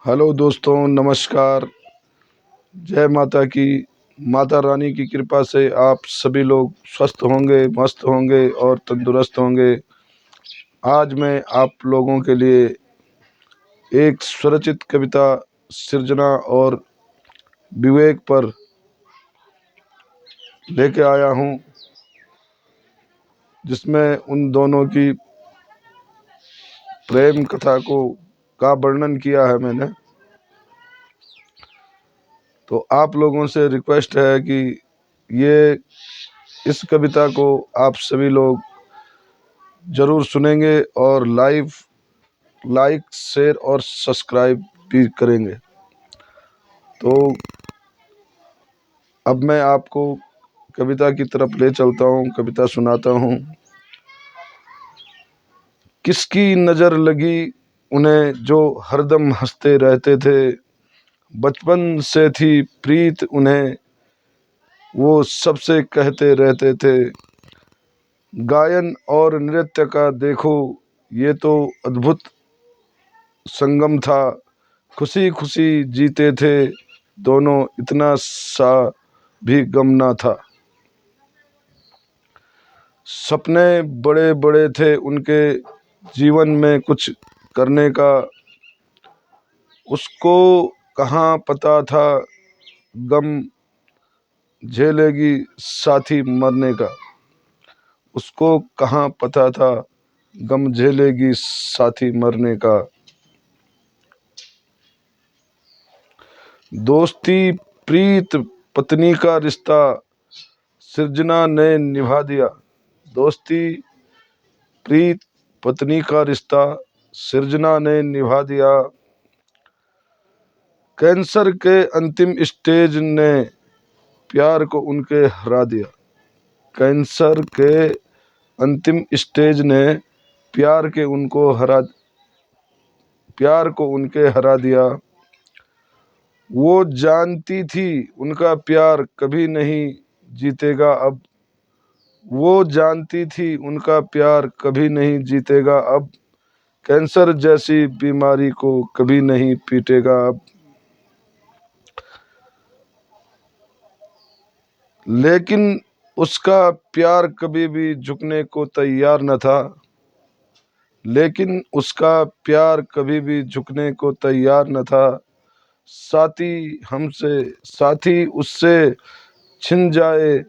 Hello दोस्तों, नमस्कार। जय माता की। माता रानी की कृपा से आप सभी लोग स्वस्थ होंगे, मस्त होंगे और तंदुरुस्त होंगे। आज मैं आप लोगों के लिए एक स्वरचित कविता सृजना और विवेक पर लेके आया हूँ, जिसमें उन दोनों की प्रेम कथा का वर्णन किया है मैंने। तो आप लोगों से रिक्वेस्ट है कि ये इस कविता को आप सभी लोग ज़रूर सुनेंगे और लाइक शेयर और सब्सक्राइब भी करेंगे। तो अब मैं आपको कविता की तरफ ले चलता हूँ, कविता सुनाता हूँ। किसकी नज़र लगी उन्हें जो हरदम हंसते रहते थे, बचपन से थी प्रीत उन्हें वो सबसे कहते रहते थे। गायन और नृत्य का देखो ये तो अद्भुत संगम था, खुशी खुशी जीते थे दोनों, इतना सा भी गम ना था। सपने बड़े बड़े थे उनके जीवन में कुछ करने का, उसको कहाँ पता था गम झेलेगी साथी मरने का। उसको कहाँ पता था गम झेलेगी साथी मरने का। दोस्ती प्रीत पत्नी का रिश्ता सृजना ने निभा दिया। दोस्ती प्रीत पत्नी का रिश्ता सृजना ने निभा दिया। कैंसर के अंतिम स्टेज ने प्यार को उनके हरा दिया। कैंसर के अंतिम स्टेज ने प्यार को उनके हरा दिया। वो जानती थी उनका प्यार कभी नहीं जीतेगा अब। वो जानती थी उनका प्यार कभी नहीं जीतेगा अब। कैंसर जैसी बीमारी को कभी नहीं पीटेगा अब। लेकिन उसका प्यार कभी भी झुकने को तैयार न था। लेकिन उसका प्यार कभी भी झुकने को तैयार न था। साथी उससे छिन जाए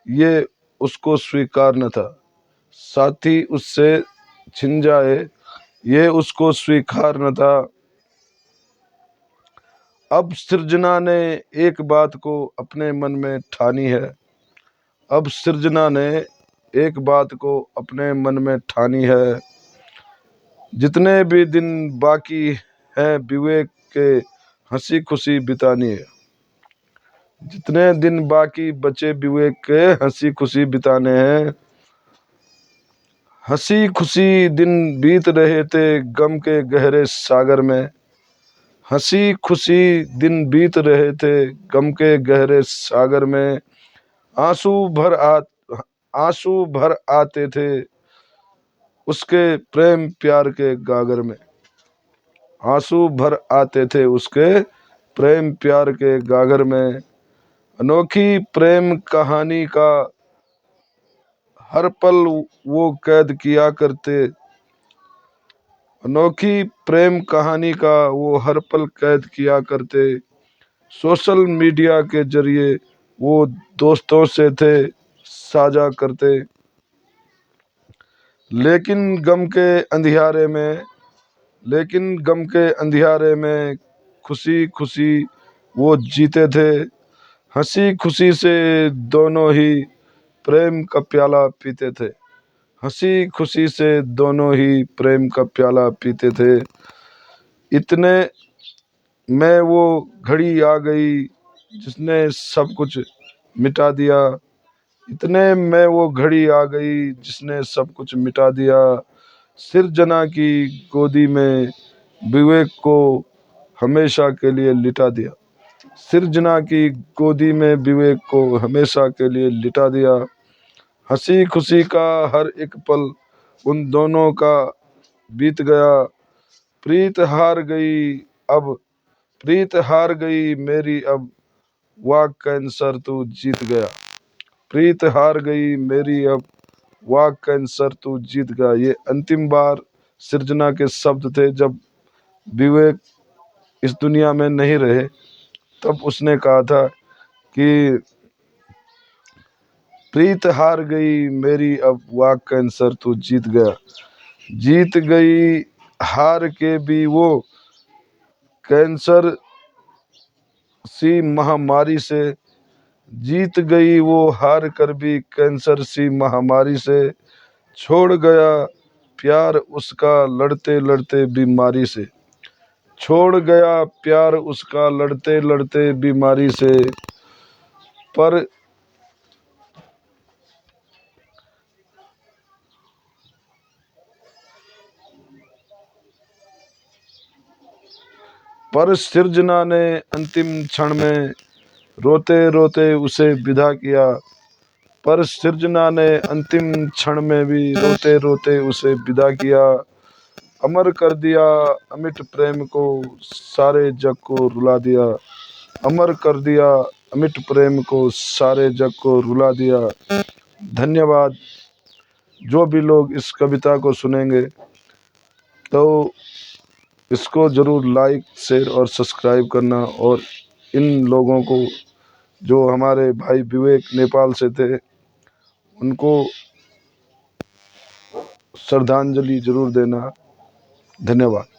ये उसको स्वीकार न था। साथी उससे छिन जाए ये उसको स्वीकार न था। अब सृजना ने एक बात को अपने मन में ठानी है। अब सृजना ने एक बात को अपने मन में ठानी है। जितने भी दिन बाकी हैं विवेक के हंसी खुशी बितानी है। जितने दिन बाकी बचे विवेक के हंसी खुशी बिताने हैं। हंसी खुशी दिन बीत रहे थे गम के गहरे सागर में। हंसी खुशी दिन बीत रहे थे गम के गहरे सागर में। आंसू भर आ आंसू भर आते थे उसके प्रेम प्यार के गागर में। आंसू भर आते थे उसके प्रेम प्यार के गागर में। अनोखी प्रेम कहानी का हर पल वो कैद किया करते। अनोखी प्रेम कहानी का वो हर पल कैद किया करते। सोशल मीडिया के जरिए वो दोस्तों से थे साझा करते। लेकिन गम के अंधियारे में लेकिन गम के अंधियारे में खुशी खुशी वो जीते थे। हंसी खुशी से दोनों ही प्रेम का प्याला पीते थे। हंसी खुशी से दोनों ही प्रेम का प्याला पीते थे। इतने में वो घड़ी आ गई जिसने सब कुछ मिटा दिया। इतने में वो घड़ी आ गई जिसने सब कुछ मिटा दिया। सृजना की गोदी में विवेक को हमेशा के लिए लिटा दिया। सृजना की गोदी में विवेक को हमेशा के लिए लिटा दिया। हंसी खुशी का हर एक पल उन दोनों का बीत गया। प्रीत हार गई अब प्रीत हार गई मेरी, अब वाह कैंसर तू जीत गया। प्रीत हार गई मेरी, अब वाह कैंसर तू जीत गया। ये अंतिम बार सृजना के शब्द थे जब विवेक इस दुनिया में नहीं रहे। तब उसने कहा था कि प्रीत हार गई मेरी, अब वाह कैंसर तू जीत गया। जीत गई हार के भी वो कैंसर सी महामारी से। जीत गई वो हार कर भी कैंसर सी महामारी से। छोड़ गया प्यार उसका लड़ते लड़ते बीमारी से। छोड़ गया प्यार उसका लड़ते लड़ते बीमारी से। पर पर सृजना ने अंतिम क्षण में रोते रोते उसे विदा किया। पर सृजना ने अंतिम क्षण में भी रोते रोते उसे विदा किया। अमर कर दिया अमिट प्रेम को, सारे जग को रुला दिया। अमर कर दिया अमिट प्रेम को, सारे जग को रुला दिया। धन्यवाद। जो भी लोग इस कविता को सुनेंगे तो इसको ज़रूर लाइक शेयर और सब्सक्राइब करना। और इन लोगों को, जो हमारे भाई विवेक नेपाल से थे, उनको श्रद्धांजलि जरूर देना। धन्यवाद।